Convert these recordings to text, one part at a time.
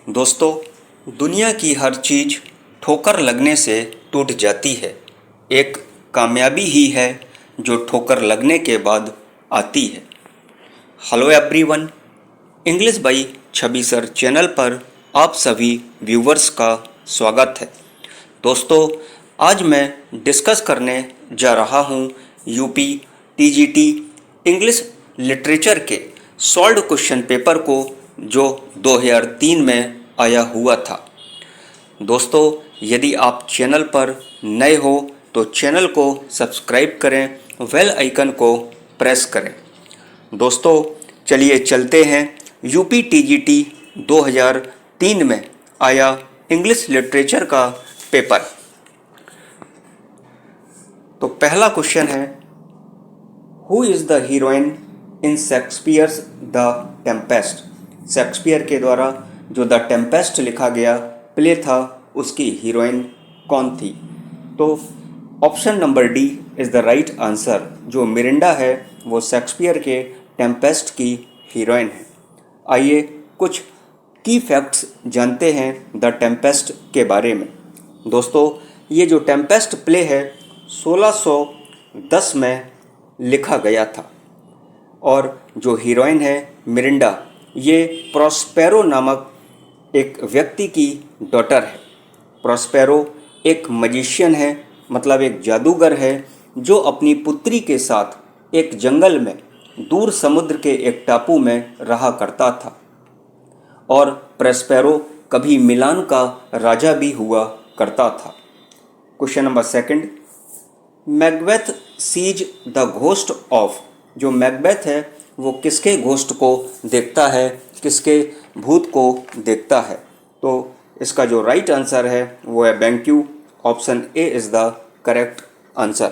दोस्तों, दुनिया की हर चीज़ ठोकर लगने से टूट जाती है। एक कामयाबी ही है जो ठोकर लगने के बाद आती है। Hello everyone, English by Chhavi sir channel पर आप सभी व्यूवर्स का स्वागत है। दोस्तों, आज मैं डिस्कस करने जा रहा हूँ यूपी टीजीटी इंग्लिश लिटरेचर के सॉल्व्ड क्वेश्चन पेपर को जो 2003 में आया हुआ था। दोस्तों, यदि आप चैनल पर नए हो तो चैनल को सब्सक्राइब करें, बेल आइकन को प्रेस करें। दोस्तों, चलिए चलते हैं यूपी टीजीटी 2003 में आया इंग्लिश लिटरेचर का पेपर। तो पहला क्वेश्चन है, who is the heroine in Shakespeare's the Tempest. Shakespeare के द्वारा जो द टेम्पेस्ट लिखा गया प्ले था, उसकी हीरोइन कौन थी? तो option number D is the right answer. जो मिरिंडा है वो शेक्सपियर के टेम्पेस्ट की हीरोइन है। आइए कुछ की फैक्ट्स जानते हैं द टेम्पेस्ट के बारे में। दोस्तों, ये जो टेम्पेस्ट प्ले है 1610 में लिखा गया था और जो हीरोइन है मिरिंडा, ये प्रॉस्पेरो नामक एक व्यक्ति की डॉटर है। प्रॉस्पेरो एक मजिशियन है, मतलब एक जादूगर है, जो अपनी पुत्री के साथ एक जंगल में दूर समुद्र के एक टापू में रहा करता था। और प्रॉस्पेरो कभी मिलान का राजा भी हुआ करता था। Question number second, Macbeth sees the ghost of. जो मैकबेथ है वो किसके घोस्ट को देखता है, किसके भूत को देखता है? तो इसका जो राइट आंसर है वो है Banquo. Option A is the correct answer.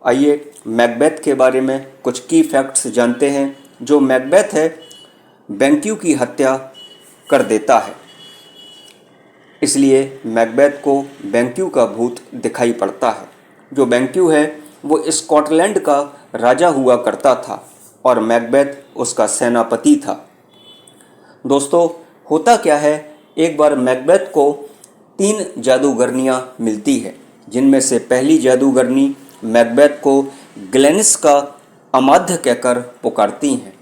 आइए मैकबेथ के बारे में कुछ की फैक्ट्स जानते हैं। जो मैकबेथ है बेंक्यू की हत्या कर देता है, इसलिए मैकबेथ को बेंक्यू का भूत दिखाई पड़ता है। जो बेंक्यू है वो स्कॉटलैंड का राजा हुआ करता था और मैकबेथ उसका सेनापति था। दोस्तों, होता क्या है, एक बार मैकबेथ को 3 जादूगरनियाँ मिलती है, जिनमें से पहली जादूगरनी मैकबेथ को ग्लेनिस का अमाध्य कहकर पुकारती हैं।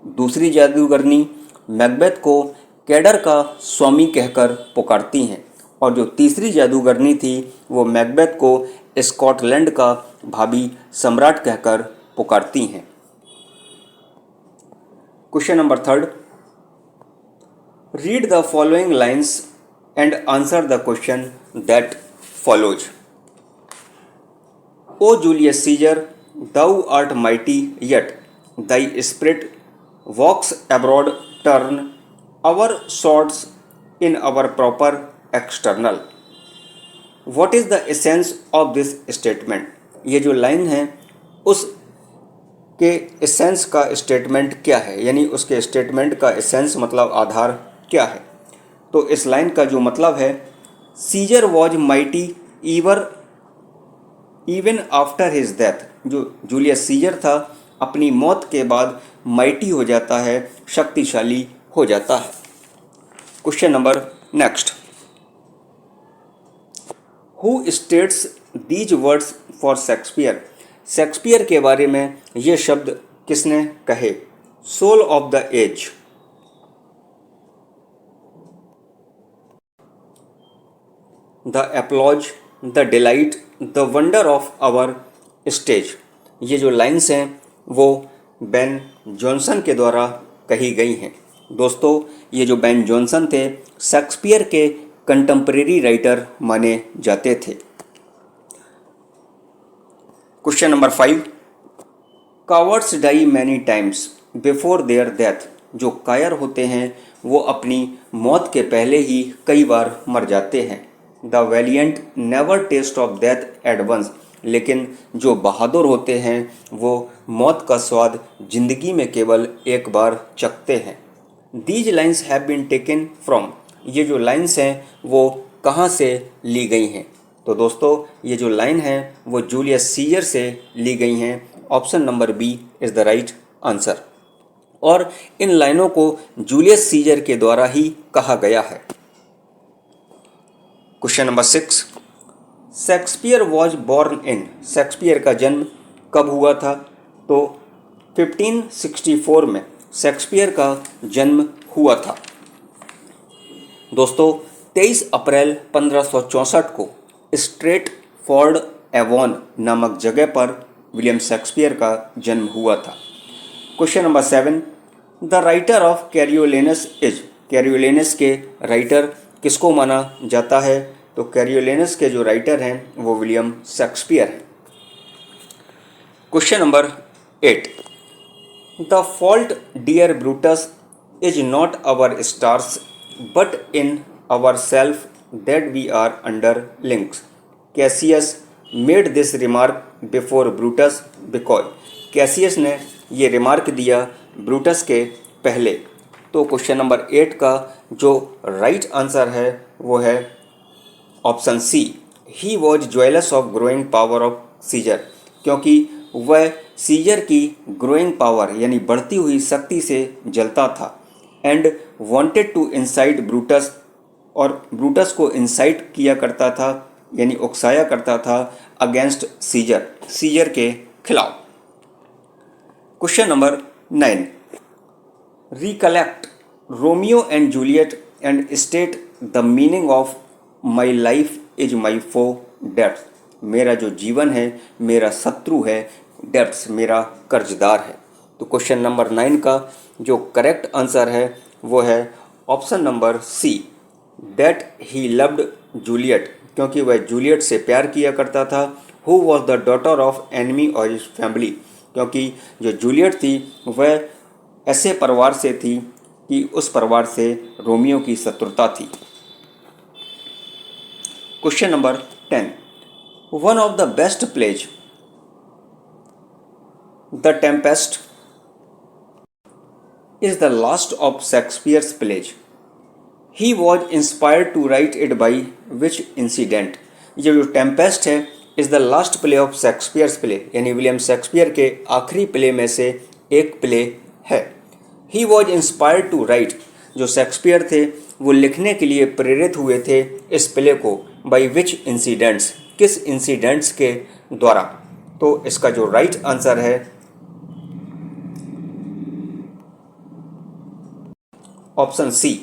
दूसरी जादूगरनी मैकबेथ को कैडर का स्वामी कहकर पुकारती हैं और जो तीसरी जादूगरनी थी वो मैकबेथ को स्कॉटलैंड का भावी सम्राट कहकर पुकारती हैं। Question number third, read the following lines and answer the question that follows. O Julius Caesar, thou art mighty, yet thy spirit walks abroad, turn our swords in our proper external. What is the essence of this statement? ये जो line है उस के essence का statement क्या है, यानी उसके स्टेटमेंट का एसेंस मतलब आधार क्या है? तो इस लाइन का जो मतलब है, Caesar was mighty even after his death. जो जूलियस सीजर था अपनी मौत के बाद माइटी हो जाता है, शक्तिशाली हो जाता है। Question number next, who states these words for Shakespeare. Shakespeare के बारे में ये शब्द किसने कहे? Soul of the age. The applause, the delight, the wonder of our stage. ये जो लाइन्स हैं वो बेन जॉनसन के द्वारा कही गई हैं। दोस्तों, ये जो बेन जॉनसन थे शेक्सपियर के कंटेम्परेरी राइटर माने जाते थे। Question number 5, cowards die many times before their death. जो कायर होते हैं वो अपनी मौत के पहले ही कई बार मर जाते हैं। The valiant never taste of death at once. लेकिन जो बहादुर होते हैं वो मौत का स्वाद जिंदगी में केवल एक बार चखते हैं। These lines have been taken from. ये जो लाइन्स हैं वो कहाँ से ली गई हैं? तो दोस्तों, ये जो लाइन है वो जूलियस सीजर से ली गई हैं। Option number B is the right answer. और इन लाइनों को जूलियस सीजर के द्वारा ही कहा गया है। Question number 6, Shakespeare was born in, Shakespeare का जन्म कब हुआ था? तो 1564 में शेक्सपियर का जन्म हुआ था। दोस्तों 23 अप्रैल 1564 को स्ट्रेटफोर्ड एवॉन नामक जगह पर विलियम शेक्सपियर का जन्म हुआ था। Question number 7, the writer of Coriolanus is, Coriolanus के राइटर किसको माना जाता है? तो कैरियोलेनस के जो राइटर हैं वो विलियम शेक्सपियर हैं। Question number 8, the fault dear Brutus is not our stars but in our self that we are underlings. Cassius made this remark before Brutus because, Cassius ने ये रिमार्क दिया Brutus के पहले। तो question number 8 का जो right answer है वो है option C, he was jealous of growing power of Caesar, क्योंकि वह सीजर की ग्रोइंग पावर यानी बढ़ती हुई शक्ति से जलता था। And wanted to incite Brutus, और ब्रूटस को इंसाइट किया करता था यानी उकसाया करता था अगेंस्ट सीजर, सीजर के खिलाफ। Question number 9, recollect Romeo and Juliet and state the meaning of my life is my foe depth, मेरा जो जीवन है मेरा शत्रु है, डेप्थ मेरा कर्जदार है। तो क्वेश्चन नंबर 9 का जो करेक्ट आंसर है वो है option number C, that he loved Juliet, क्योंकि वह जूलियट से प्यार किया करता था। Who was the daughter of enemy और हिज फैमिली, क्योंकि जो जूलियट थी वह ऐसे परिवार से थी कि उस परिवार से रोमियो की शत्रुता थी। Question number 10, one of the best plays, the Tempest is the last of Shakespeare's plays, he was inspired to write it by which incident. ये जो टेम्पेस्ट है is the last play of Shakespeare's play, यानी William Shakespeare के आखिरी play में से एक play है। He was inspired to write, जो शेक्सपियर थे वो लिखने के लिए प्रेरित हुए थे इस प्ले को, बाई विच इंसिडेंट्स, किस इंसिडेंट्स के द्वारा। तो इसका जो राइट आंसर है option C,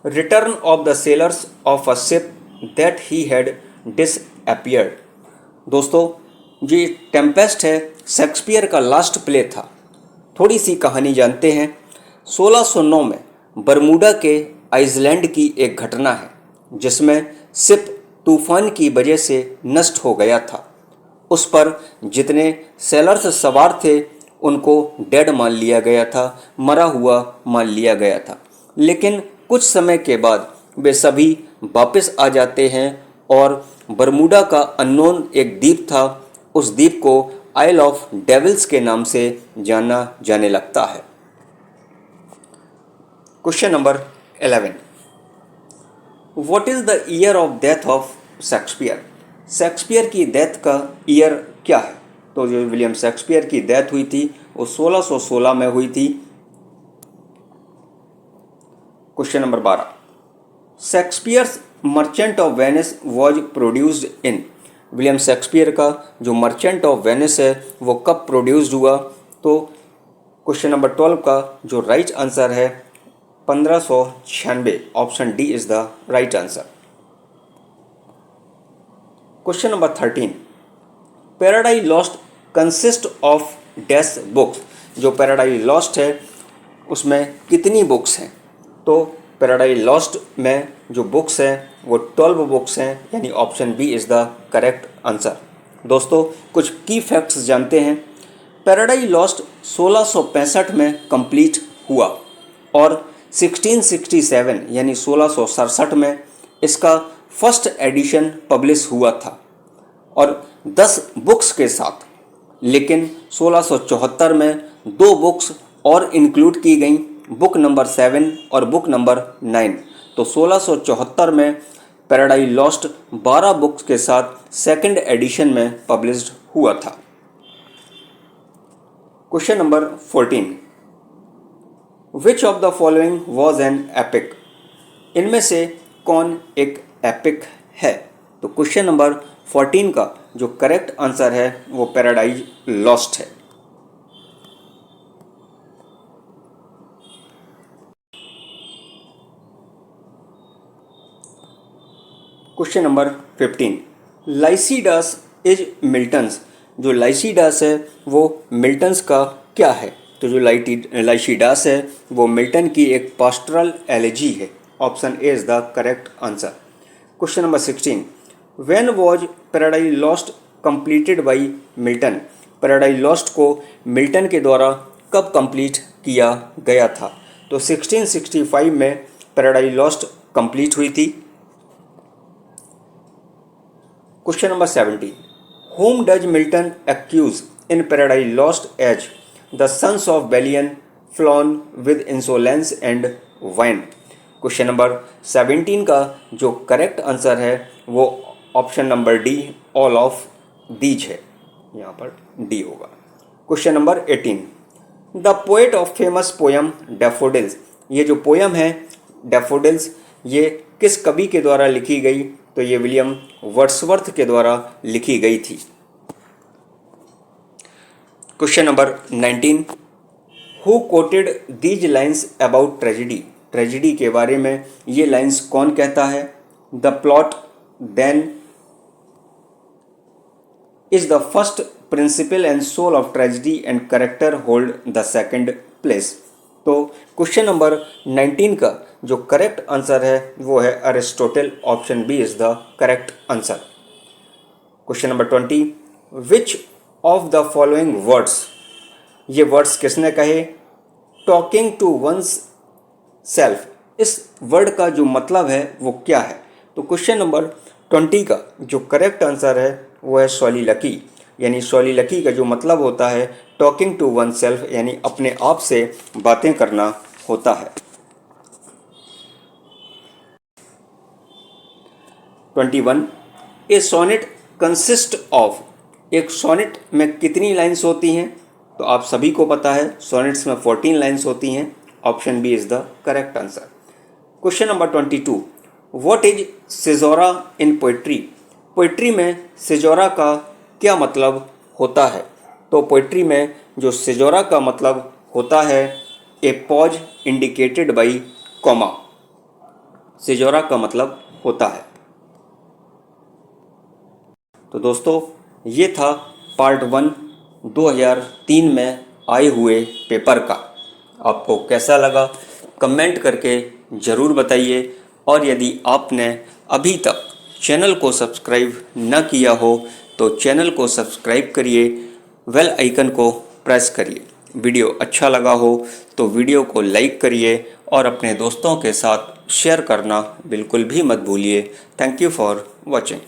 return of the sailors of a ship that he had disappeared. दोस्तों ये टेम्पेस्ट है शेक्सपियर का लास्ट प्ले था। थोड़ी सी कहानी जानते हैं। 1609 में बरमूडा के आइसलैंड की एक घटना है जिसमें शिप तूफान की वजह से नष्ट हो गया था। उस पर जितने सेलर्स सवार थे उनको डेड मान लिया गया था, मरा हुआ मान लिया गया था। लेकिन कुछ समय के बाद वे सभी वापस आ जाते हैं और बरमूडा का अननोन एक द्वीप था, उस द्वीप को आइल ऑफ डेविल्स के नाम से जाना जाने लगता है। Question number 11, what is the year of death of Shakespeare, Shakespeare की डेथ का ईयर क्या है? तो जो विलियम शेक्सपियर की डेथ हुई थी वो 1616 में हुई थी। Question number 12, Shakespeare's merchant of Venice was produced in, William Shakespeare का जो मर्चेंट ऑफ वेनिस है वो कब प्रोड्यूस्ड हुआ? तो क्वेश्चन नंबर 12 का जो राइट आंसर है 1596, option D is the right answer. Question number 13, paradise lost consist of dash books, जो पैराडाइज लॉस्ट है उसमें कितनी बुक्स हैं? तो पैराडाइज लॉस्ट में जो बुक्स हैं वो 12 बुक्स हैं, यानी option B is the correct answer. दोस्तों कुछ की फैक्ट्स जानते हैं। पैराडाइज लॉस्ट 1665 में कंप्लीट हुआ और 1667 यानी 1667 में इसका फर्स्ट एडिशन पब्लिश हुआ था और 10 बुक्स के साथ। लेकिन 1674 में 2 बुक्स और इंक्लूड की गई, बुक नंबर 7 और बुक नंबर 9। तो 1674 में पैराडाइज लॉस्ट 12 बुक्स के साथ सेकंड एडिशन में पब्लिश्ड हुआ था। Question number 14, which of the following was an epic? इनमें से कौन एक एपिक है? तो क्वेश्चन नंबर 14 का जो करेक्ट आंसर है वो पैराडाइज लॉस्ट है। Question number 15, Lycidas is Milton's. जो लाइसीडास है वो मिल्टन्स का क्या है? तो जो लाइसीडास है वो मिल्टन की एक पास्टरल एलेजी है। Option A is the correct answer. Question number 16, when was paradise lost completed by Milton? Paradise lost को मिल्टन के द्वारा कब कंप्लीट किया गया था? तो 1665 में पैराडाइज लॉस्ट कंप्लीट हुई थी। Question number 17, whom does Milton accuse in Paradise Lost as the sons of Belial flown with insolence and wine? Question number 17 का जो करेक्ट आंसर है वो option number D, all of these है। यहाँ पर D होगा। Question number 18, the poet of famous poem daffodils. ये जो पोयम है डैफोडिल्स ये किस कवि के द्वारा लिखी गई? तो ये विलियम वर्ड्सवर्थ के द्वारा लिखी गई थी। Question number 19, who quoted these lines about tragedy? Tragedy के बारे में ये लाइन्स कौन कहता है? The plot then is the first principle and soul of tragedy and character hold the second place. तो क्वेश्चन नंबर 19 का जो करेक्ट आंसर है वो है Aristotle. Option B is the correct answer. Question number 20, which of the following words? ये words किसने कहे? Talking to once self, इस वर्ड का जो मतलब है वो क्या है? तो क्वेश्चन नंबर 20 का जो करेक्ट आंसर है वो है सोलिलकी। यानी सोलिलकी का जो मतलब होता है टॉकिंग टू वन सेल्फ, यानी अपने आप से बातें करना होता है। 21, ए सोनेट कंसिस्ट ऑफ। एक सोनेट में कितनी लाइन्स होती हैं? तो आप सभी को पता है सोनेट्स में 14 लाइन्स होती हैं। Option B is the correct answer. Question number 22, what is caesura in poetry? Poetry में सिजोरा का क्या मतलब होता है? तो पोइट्री में जो सिजोरा का मतलब होता है a pause indicated by comma, caesura का मतलब होता है। तो दोस्तों ये था पार्ट 1 2003 में आए हुए पेपर का। आपको कैसा लगा कमेंट करके ज़रूर बताइए, और यदि आपने अभी तक चैनल को सब्सक्राइब न किया हो तो चैनल को सब्सक्राइब करिए, बेल आइकन को प्रेस करिए। वीडियो अच्छा लगा हो तो वीडियो को लाइक करिए और अपने दोस्तों के साथ शेयर करना बिल्कुल भी मत भूलिए। Thank you for watching.